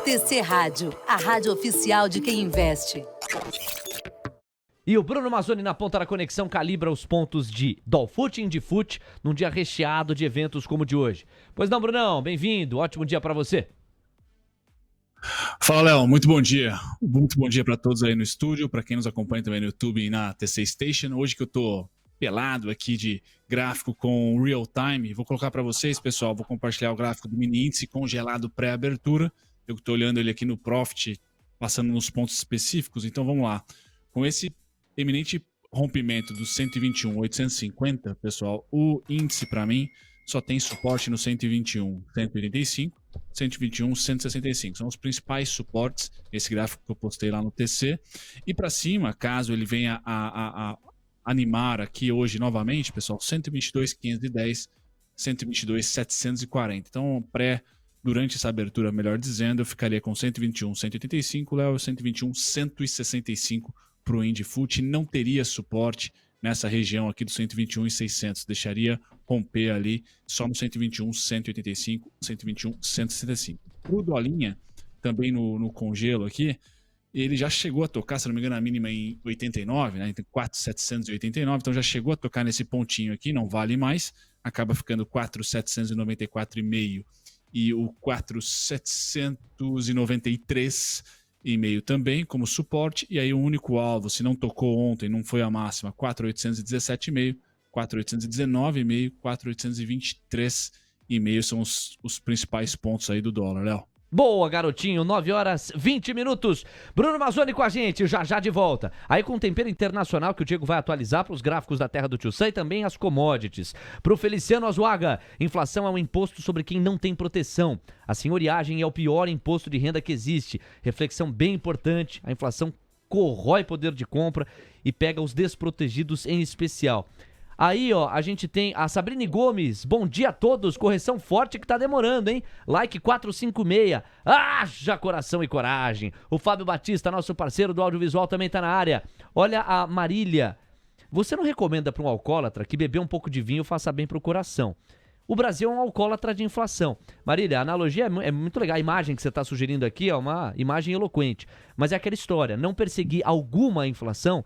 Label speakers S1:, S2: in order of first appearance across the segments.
S1: TC Rádio, a rádio oficial de quem investe.
S2: E o Bruno Mazzoni na ponta da conexão calibra os pontos de Dolfute e Indifute num dia recheado de eventos como o de hoje. Pois não, Brunão, bem-vindo, ótimo dia para você.
S3: Fala, Léo, muito bom dia. Muito bom dia para todos aí no estúdio, para quem nos acompanha também no YouTube e na TC Station. Hoje que eu tô pelado aqui de gráfico com real time, vou colocar para vocês, pessoal, vou compartilhar o gráfico do mini índice congelado pré-abertura. Eu estou olhando ele aqui no Profit, passando nos pontos específicos, então vamos lá. Com esse eminente rompimento dos 121,850, pessoal, o índice para mim só tem suporte no 121,185, 121,165. São os principais suportes, esse gráfico que eu postei lá no TC. E para cima, caso ele venha a animar aqui hoje novamente, pessoal, 122,510, 122,740. Então, durante essa abertura, melhor dizendo, eu ficaria com 121,185, Léo, 121,165 para o Indifute, não teria suporte nessa região aqui do 121,600, deixaria romper ali só no 121,185, 121,165. O dolinha, também no congelo aqui, ele já chegou a tocar, se não me engano, a mínima em 89, né, entre 4,789, então já chegou a tocar nesse pontinho aqui, não vale mais, acaba ficando 4,794,5 e o 4,793,5 também como suporte, e aí o único alvo, se não tocou ontem, não foi a máxima, 4,817,5, 4,819,5, 4,823,5 são os principais pontos aí do dólar, Léo.
S2: Boa, garotinho, 9 horas 20 minutos. Bruno Mazzoni com a gente, já de volta. Aí com o tempero internacional que o Diego vai atualizar para os gráficos da terra do Tio Sam e também as commodities. Para o Feliciano Azuaga, inflação é um imposto sobre quem não tem proteção. A senhoriagem é o pior imposto de renda que existe. Reflexão bem importante, a inflação corrói poder de compra e pega os desprotegidos em especial. Aí, ó, a gente tem a Sabrine Gomes. Bom dia a todos. Correção forte que tá demorando, hein? Like 456. Haja coração e coragem. O Fábio Batista, nosso parceiro do audiovisual, também tá na área. Olha a Marília. Você não recomenda para um alcoólatra que beber um pouco de vinho faça bem pro coração. O Brasil é um alcoólatra de inflação. Marília, a analogia é muito legal. A imagem que você tá sugerindo aqui é uma imagem eloquente. Mas é aquela história. Não perseguir alguma inflação,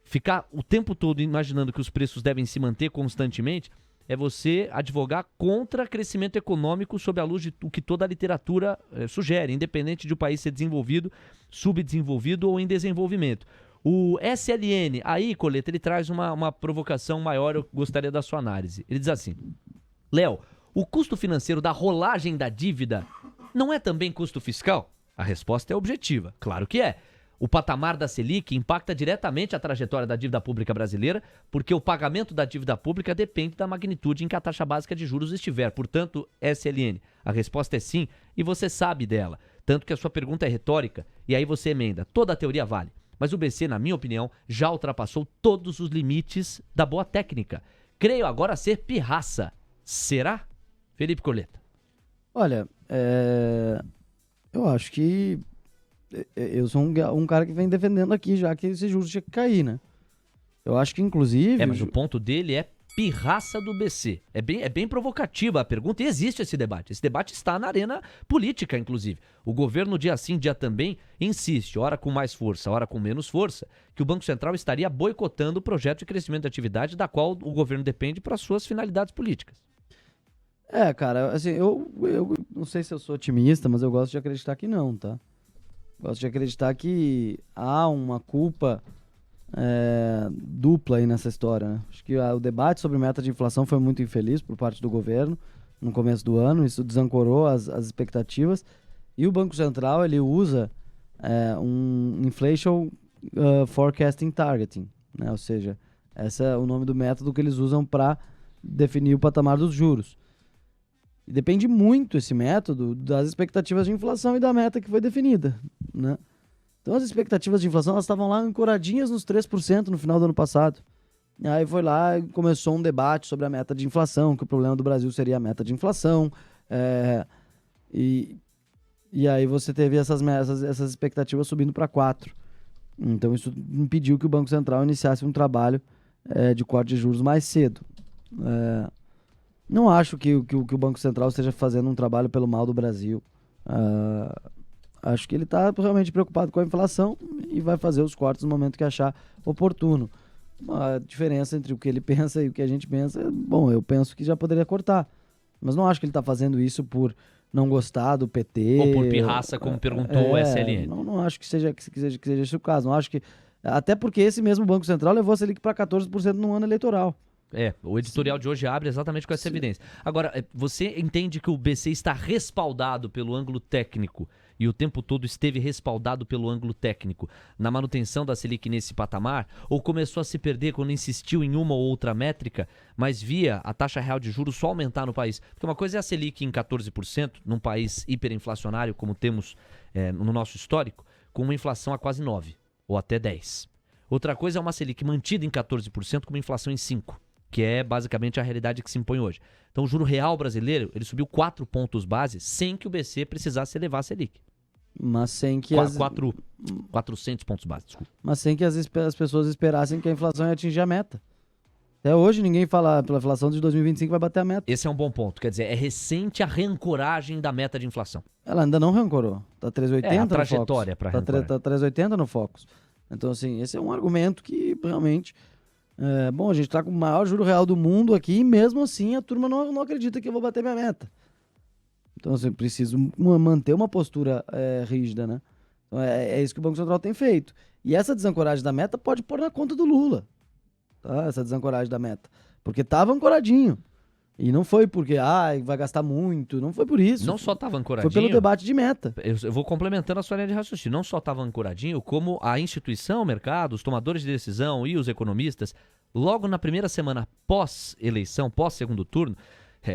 S2: ficar o tempo todo imaginando que os preços devem se manter constantemente, é você advogar contra crescimento econômico sob a luz de o que toda a literatura sugere, independente de o país ser desenvolvido, subdesenvolvido ou em desenvolvimento. O SLN, aí, Coleta, ele traz uma provocação maior, eu gostaria da sua análise. Ele diz assim: Léo, o custo financeiro da rolagem da dívida não é também custo fiscal? A resposta é objetiva, claro que é. O patamar da Selic impacta diretamente a trajetória da dívida pública brasileira, porque o pagamento da dívida pública depende da magnitude em que a taxa básica de juros estiver. Portanto, SLN, a resposta é sim, e você sabe dela. Tanto que a sua pergunta é retórica, e aí você emenda. Toda a teoria vale. Mas o BC, na minha opinião, já ultrapassou todos os limites da boa técnica. Creio agora ser pirraça. Será? Felipe Coleta.
S4: Olha, eu acho que eu sou um cara que vem defendendo aqui já que esse juros tinha que cair, né? Eu acho que, inclusive...
S2: mas o ponto dele é pirraça do BC. É bem provocativa a pergunta e existe esse debate. Esse debate está na arena política, inclusive. O governo, dia sim, dia também, insiste, ora com mais força, ora com menos força, que o Banco Central estaria boicotando o projeto de crescimento de atividade da qual o governo depende para suas finalidades políticas.
S4: Cara, assim, eu não sei se eu sou otimista, mas eu gosto de acreditar que não, tá? Gosto de acreditar que há uma culpa dupla aí nessa história, né? Acho que o debate sobre meta de inflação foi muito infeliz por parte do governo no começo do ano, isso desancorou as expectativas, e o Banco Central ele usa um Inflation Forecasting Targeting, né? Ou seja, esse é o nome do método que eles usam para definir o patamar dos juros. E depende muito esse método das expectativas de inflação e da meta que foi definida, né? Então as expectativas de inflação elas estavam lá ancoradinhas nos 3% no final do ano passado. E aí foi lá e começou um debate sobre a meta de inflação, que o problema do Brasil seria a meta de inflação. E aí você teve essas expectativas subindo para 4%. Então isso impediu que o Banco Central iniciasse um trabalho de corte de juros mais cedo. Não acho que o Banco Central esteja fazendo um trabalho pelo mal do Brasil. Acho que ele está realmente preocupado com a inflação e vai fazer os cortes no momento que achar oportuno. A diferença entre o que ele pensa e o que a gente pensa, bom, eu penso que já poderia cortar. Mas não acho que ele está fazendo isso por não gostar do PT.
S2: Ou por pirraça, como perguntou o SLN.
S4: Não acho que seja esse o caso. Não acho que, até porque esse mesmo Banco Central levou a Selic para 14% no ano eleitoral.
S2: O editorial de hoje abre exatamente com essa evidência. Agora, você entende que o BC está respaldado pelo ângulo técnico e o tempo todo esteve respaldado pelo ângulo técnico na manutenção da Selic nesse patamar? Ou começou a se perder quando insistiu em uma ou outra métrica, mas via a taxa real de juros só aumentar no país? Porque uma coisa é a Selic em 14%, num país hiperinflacionário como temos no nosso histórico, com uma inflação a quase 9% ou até 10%. Outra coisa é uma Selic mantida em 14% com uma inflação em 5%. Que é basicamente a realidade que se impõe hoje. Então o juro real brasileiro, ele subiu 4 pontos base sem que o BC precisasse elevar a Selic.
S4: Mas sem que
S2: 400 pontos base, desculpa.
S4: Mas sem que as pessoas esperassem que a inflação ia atingir a meta. Até hoje ninguém fala pela inflação de 2025 vai bater a meta.
S2: Esse é um bom ponto, quer dizer, é recente a reancoragem da meta de inflação.
S4: Ela ainda não reancorou, tá 3,80
S2: a trajetória para reancorar.
S4: Tá 3,80 no Focus. Então assim, esse é um argumento que realmente... bom, a gente tá com o maior juro real do mundo aqui e mesmo assim a turma não acredita que eu vou bater minha meta. Então, assim, preciso manter uma postura rígida, né? Então, é isso que o Banco Central tem feito. E essa desancoragem da meta pode pôr na conta do Lula, tá? Essa desancoragem da meta. Porque tava ancoradinho. E não foi porque, vai gastar muito, não foi por isso.
S2: Não só estava ancoradinho.
S4: Foi pelo debate de meta.
S2: Eu vou complementando a sua linha de raciocínio. Não só estava ancoradinho, como a instituição, o mercado, os tomadores de decisão e os economistas, logo na primeira semana pós-eleição, pós-segundo turno,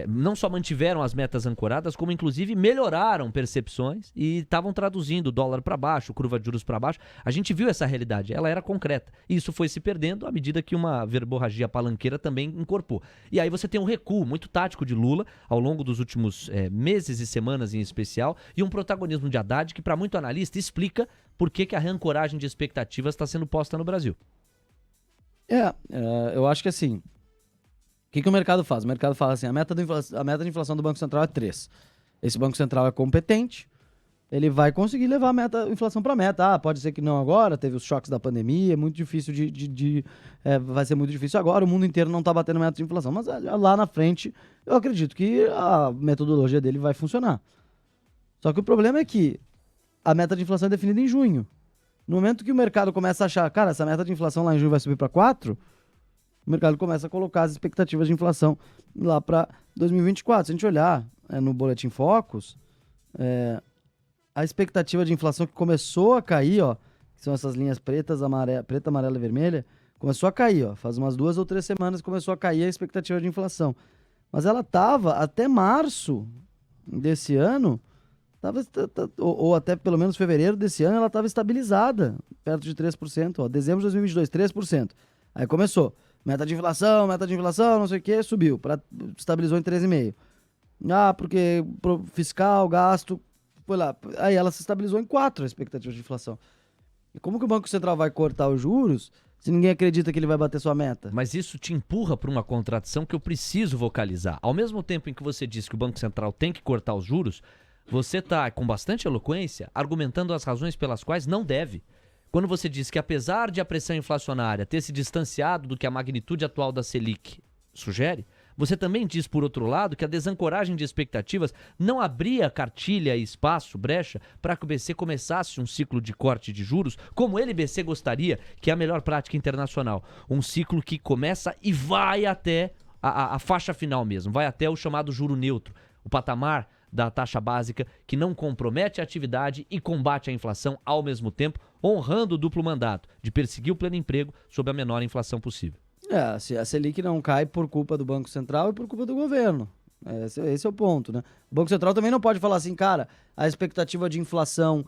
S2: não só mantiveram as metas ancoradas, como inclusive melhoraram percepções e estavam traduzindo o dólar para baixo, curva de juros para baixo. A gente viu essa realidade, ela era concreta. E isso foi se perdendo à medida que uma verborragia palanqueira também incorporou. E aí você tem um recuo muito tático de Lula ao longo dos últimos meses e semanas em especial, e um protagonismo de Haddad que, para muito analista, explica por que a reancoragem de expectativas está sendo posta no Brasil.
S4: Eu acho que assim... O que o mercado faz? O mercado fala assim, a meta de inflação do Banco Central é 3. Esse Banco Central é competente, ele vai conseguir levar a inflação para a meta. Pode ser que não agora, teve os choques da pandemia, é muito difícil vai ser muito difícil agora, o mundo inteiro não está batendo meta de inflação. Mas lá na frente, eu acredito que a metodologia dele vai funcionar. Só que o problema é que a meta de inflação é definida em junho. No momento que o mercado começa a achar, cara, essa meta de inflação lá em junho vai subir para 4... o mercado começa a colocar as expectativas de inflação lá para 2024. Se a gente olhar no Boletim Focus, a expectativa de inflação que começou a cair, que são essas linhas preta, amarela e vermelha, começou a cair. Faz umas 2 ou 3 semanas que começou a cair a expectativa de inflação. Mas ela estava, até março desse ano, ou até pelo menos fevereiro desse ano, ela estava estabilizada, perto de 3%. Dezembro de 2022, 3%. Aí começou. Meta de inflação, não sei o que, subiu, estabilizou em 13,5%. Porque fiscal, gasto, foi lá. Aí ela se estabilizou em 4%, a expectativa de inflação. E como que o Banco Central vai cortar os juros se ninguém acredita que ele vai bater sua meta?
S2: Mas isso te empurra para uma contradição que eu preciso vocalizar. Ao mesmo tempo em que você diz que o Banco Central tem que cortar os juros, você está, com bastante eloquência, argumentando as razões pelas quais não deve. Quando você diz que apesar de a pressão inflacionária ter se distanciado do que a magnitude atual da Selic sugere, você também diz, por outro lado, que a desancoragem de expectativas não abria cartilha e espaço, brecha, para que o BC começasse um ciclo de corte de juros, como ele, BC, gostaria, que é a melhor prática internacional. Um ciclo que começa e vai até a faixa final mesmo, vai até o chamado juro neutro, o patamar da taxa básica que não compromete a atividade e combate a inflação ao mesmo tempo, honrando o duplo mandato de perseguir o pleno emprego sob a menor inflação possível.
S4: A Selic não cai por culpa do Banco Central e por culpa do governo. Esse é o ponto, né? O Banco Central também não pode falar assim, cara, a expectativa de inflação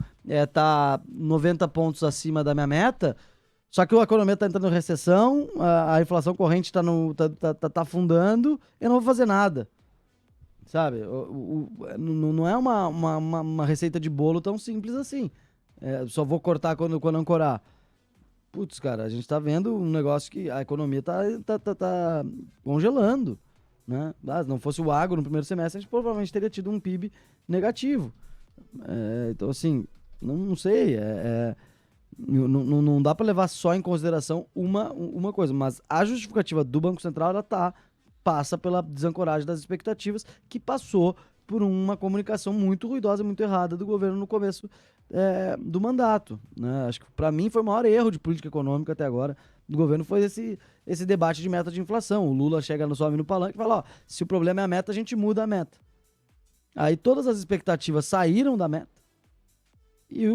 S4: tá 90 pontos acima da minha meta, só que a economia está entrando em recessão, a inflação corrente tá afundando, eu não vou fazer nada. Sabe? Não é uma receita de bolo tão simples assim. Só vou cortar quando ancorar. Putz, cara, a gente tá vendo um negócio que a economia tá congelando, né? Se não fosse o agro no primeiro semestre, a gente provavelmente teria tido um PIB negativo. Então, assim, não sei. Não dá para levar só em consideração uma coisa, mas a justificativa do Banco Central passa pela desancoragem das expectativas, que passou por uma comunicação muito ruidosa, muito errada do governo no começo do mandato, né? Acho que para mim foi o maior erro de política econômica até agora do governo, foi esse debate de meta de inflação. O Lula chega no palanque e fala, se o problema é a meta, a gente muda a meta. Aí todas as expectativas saíram da meta e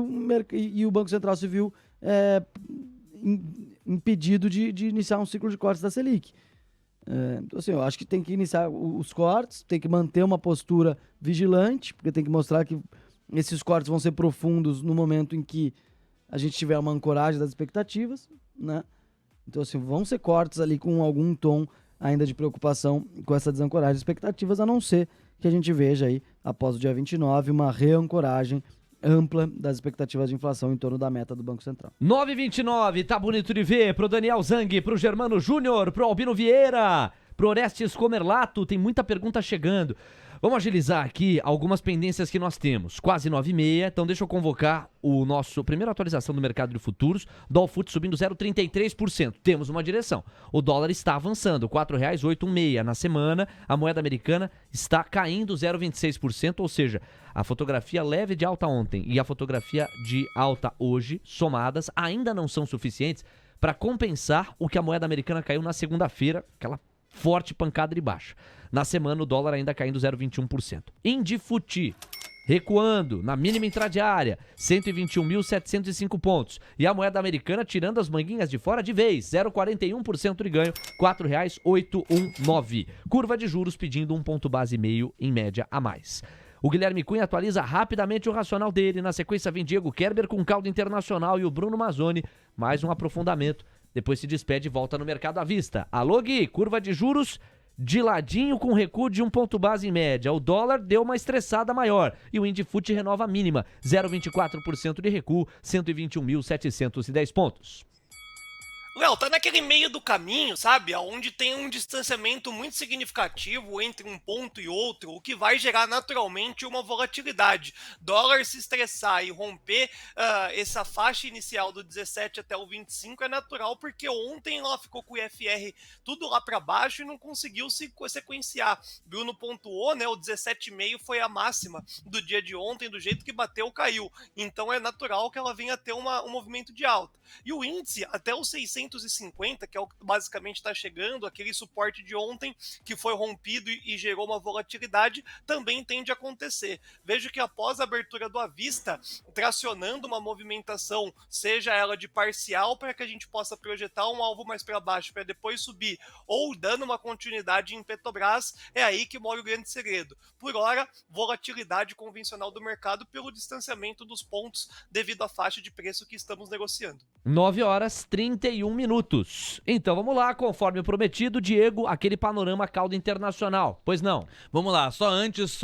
S4: o Banco Central se viu impedido de iniciar um ciclo de cortes da Selic. Então, assim, eu acho que tem que iniciar os cortes, tem que manter uma postura vigilante, porque tem que mostrar que esses cortes vão ser profundos no momento em que a gente tiver uma ancoragem das expectativas, né? Então, assim, vão ser cortes ali com algum tom ainda de preocupação com essa desancoragem de expectativas, a não ser que a gente veja aí, após o dia 29, uma reancoragem ampla das expectativas de inflação em torno da meta do Banco Central.
S2: 9h29, tá bonito de ver, pro Daniel Zang, pro Germano Júnior, pro Albino Vieira, pro Orestes Comerlato, tem muita pergunta chegando. Vamos agilizar aqui algumas pendências que nós temos. Quase 9h30, então deixa eu convocar o nosso primeira atualização do mercado de futuros. Dólar FUT subindo 0,33%. Temos uma direção. O dólar está avançando, R$ 4,816 na semana. A moeda americana está caindo 0,26%, ou seja, a fotografia leve de alta ontem e a fotografia de alta hoje, somadas, ainda não são suficientes para compensar o que a moeda americana caiu na segunda-feira, aquela forte pancada de baixa. Na semana, o dólar ainda caindo 0,21%. Indifuti, recuando na mínima intradiária, 121.705 pontos. E a moeda americana tirando as manguinhas de fora de vez, 0,41% de ganho, R$ 4,819. Curva de juros pedindo 1 ponto base e meio em média a mais. O Guilherme Cunha atualiza rapidamente o racional dele. Na sequência vem Diego Kerber com caldo internacional e o Bruno Mazzoni, mais um aprofundamento. Depois se despede e volta no mercado à vista. Alô, Gui, curva de juros de ladinho com recuo de 1 ponto base em média. O dólar deu uma estressada maior e o Indifut renova a mínima, 0,24% de recuo, 121.710 pontos.
S5: Léo, tá naquele meio do caminho, sabe? Onde tem um distanciamento muito significativo entre um ponto e outro, o que vai gerar naturalmente uma volatilidade. Dólar se estressar e romper essa faixa inicial do 17 até o 25 é natural, porque ontem ela ficou com o IFR tudo lá para baixo e não conseguiu se sequenciar. Bruno pontuou, né? O 17,5 foi a máxima do dia de ontem, do jeito que bateu, caiu. Então é natural que ela venha a ter um movimento de alta. E o índice, até os 650, que é o que basicamente está chegando, aquele suporte de ontem que foi rompido e gerou uma volatilidade, também tende a acontecer. Vejo que após a abertura do à vista, tracionando uma movimentação, seja ela de parcial, para que a gente possa projetar um alvo mais para baixo, para depois subir, ou dando uma continuidade em Petrobras, é aí que mora o grande segredo. Por hora, volatilidade convencional do mercado pelo distanciamento dos pontos devido à faixa de preço que estamos negociando.
S2: 9h31. Então vamos lá, conforme prometido, Diego, aquele panorama caldo internacional. Pois não?
S6: Vamos lá, só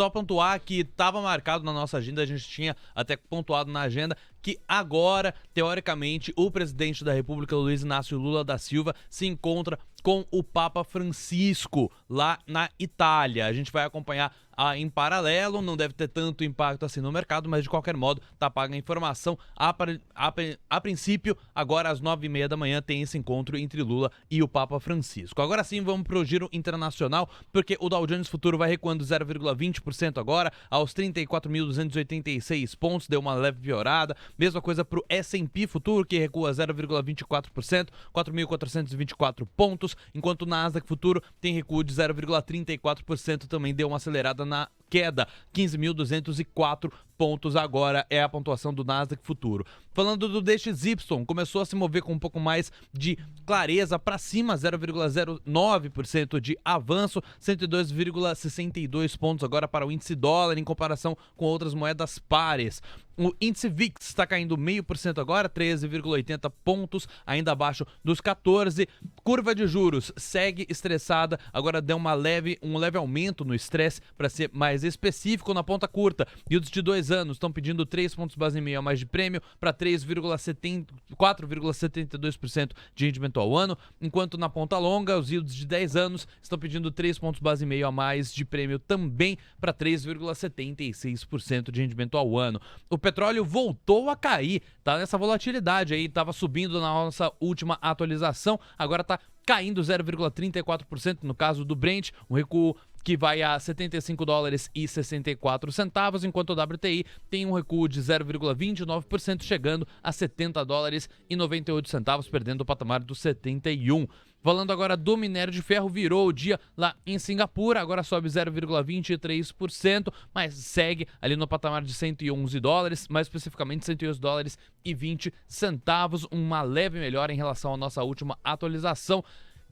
S6: pontuar que estava marcado na nossa agenda, a gente tinha até pontuado na agenda, que agora, teoricamente, o presidente da República, Luiz Inácio Lula da Silva, se encontra com o Papa Francisco lá na Itália. A gente vai acompanhar em paralelo, não deve ter tanto impacto assim no mercado, mas de qualquer modo tá paga a informação. A princípio, agora às 9h30 da manhã tem esse encontro entre Lula e o Papa Francisco. Agora sim, vamos pro giro internacional, porque o Dow Jones Futuro vai recuando 0,20% agora, aos 34.286 pontos, deu uma leve piorada. Mesma coisa pro S&P Futuro, que recua 0,24%, 4.424 pontos, enquanto o Nasdaq Futuro tem recuo de 0,34%, também deu uma acelerada na queda, 15.204 pontos agora é a pontuação do Nasdaq Futuro. Falando do DXY, começou a se mover com um pouco mais de clareza para cima, 0,09% de avanço, 102,62 pontos agora para o índice dólar em comparação com outras moedas pares. O índice VIX está caindo 0,5% agora, 13,80 pontos, ainda abaixo dos 14. Curva de juros segue estressada, agora deu um leve aumento no estresse, para ser mais específico na ponta curta. Yields de 2 anos estão pedindo 3 pontos base e meio a mais de prêmio para 4,72% de rendimento ao ano, enquanto na ponta longa, os yields de 10 anos estão pedindo 3 pontos base e meio a mais de prêmio também para 3,76% de rendimento ao ano. O petróleo voltou a cair, tá nessa volatilidade aí, estava subindo na nossa última atualização, agora está caindo 0,34% no caso do Brent, um recuo que vai a $75,64, enquanto o WTI tem um recuo de 0,29%, chegando a $70,98, perdendo o patamar dos 71. Falando agora do minério de ferro, virou o dia lá em Singapura, agora sobe 0,23%, mas segue ali no patamar de $111, mais especificamente $111,20, uma leve melhora em relação à nossa última atualização.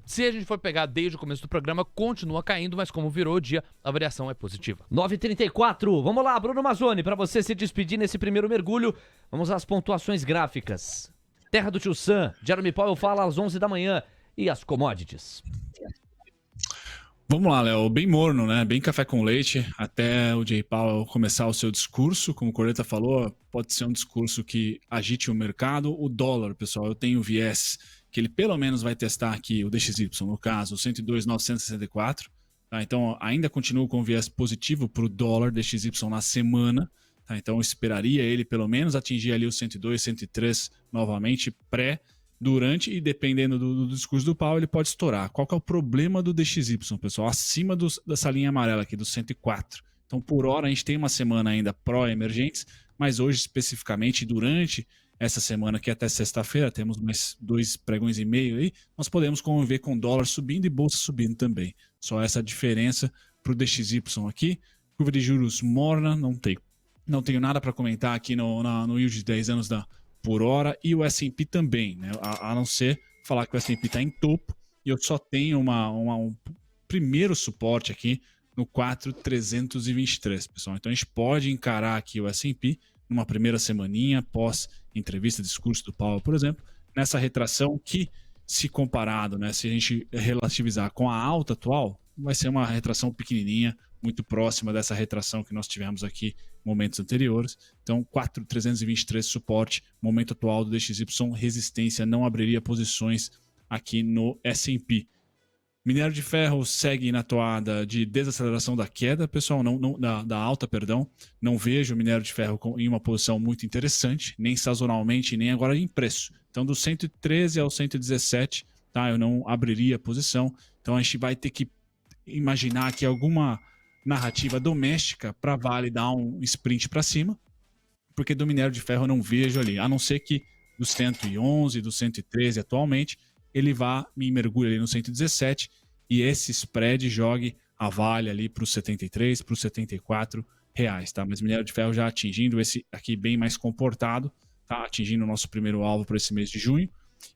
S6: Se a gente for pegar desde o começo do programa, continua caindo, mas como virou o dia, a variação é positiva.
S2: 9h34, vamos lá, Bruno Mazzoni, para você se despedir nesse primeiro mergulho, vamos às pontuações gráficas. Terra do Tio Sam, Jeremy Powell fala às 11 da manhã. E as commodities?
S3: Vamos lá, Léo. Bem morno, né? Bem café com leite, até o Jay Powell começar o seu discurso. Como o Corneta falou, pode ser um discurso que agite o mercado. O dólar, pessoal, eu tenho viés que ele pelo menos vai testar aqui o DXY, no caso, 102,964. Tá? Então, ainda continuo com viés positivo para o dólar DXY na semana. Tá? Então, eu esperaria ele pelo menos atingir ali o 102, 103 novamente, durante e dependendo do discurso do Powell, ele pode estourar. Qual que é o problema do DXY, pessoal? Acima dessa linha amarela aqui, do 104. Então, por hora, a gente tem uma semana ainda pró-emergentes, mas hoje, especificamente, durante essa semana, que até sexta-feira, temos mais 2 pregões e meio aí, nós podemos conviver com dólar subindo e bolsa subindo também. Só essa diferença para o DXY aqui. Curva de juros morna, não tenho nada para comentar aqui no yield de 10 anos por hora, e o S&P também, né? A não ser falar que o S&P está em topo, e eu só tenho um primeiro suporte aqui no 4,323, pessoal. Então a gente pode encarar aqui o S&P numa primeira semaninha, pós entrevista, discurso do Powell, por exemplo, nessa retração que, se comparado, né, se a gente relativizar com a alta atual, vai ser uma retração pequenininha, muito próxima dessa retração que nós tivemos aqui em momentos anteriores. Então, 4,323 suporte, momento atual do DXY, resistência, não abriria posições aqui no S&P. Minério de ferro segue na toada de desaceleração da queda, pessoal, da alta, perdão. Não vejo o minério de ferro em uma posição muito interessante, nem sazonalmente, nem agora em preço. Então, do 113 ao 117, tá? Eu não abriria a posição. Então, a gente vai ter que imaginar aqui alguma narrativa doméstica para Vale dar um sprint para cima, porque do minério de ferro eu não vejo ali, a não ser que do 111, do 113 atualmente, ele vá me mergulhe ali no 117 e esse spread jogue a Vale ali para os 73, para os 74 reais, tá? Mas minério de ferro já atingindo esse aqui bem mais comportado, tá? Atingindo o nosso primeiro alvo para esse mês de junho.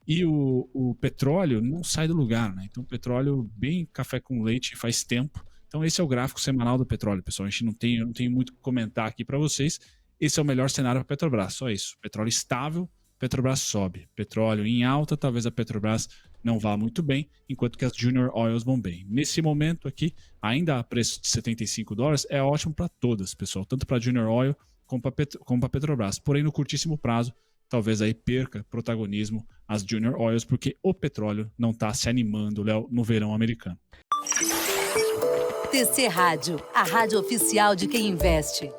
S3: E o petróleo não sai do lugar, né? Então, petróleo bem café com leite faz tempo. Então, esse é o gráfico semanal do petróleo, pessoal. A gente não tem muito o que comentar aqui para vocês. Esse é o melhor cenário para a Petrobras, só isso. Petróleo estável, Petrobras sobe. Petróleo em alta, talvez a Petrobras não vá muito bem, enquanto que as Junior Oils vão bem. Nesse momento aqui, ainda a preço de $75, é ótimo para todas, pessoal. Tanto para a Junior Oil como para a Petrobras. Porém, no curtíssimo prazo, talvez aí perca protagonismo as Junior Oils, porque o petróleo não está se animando, Léo, no verão americano.
S1: TC Rádio, a rádio oficial de quem investe.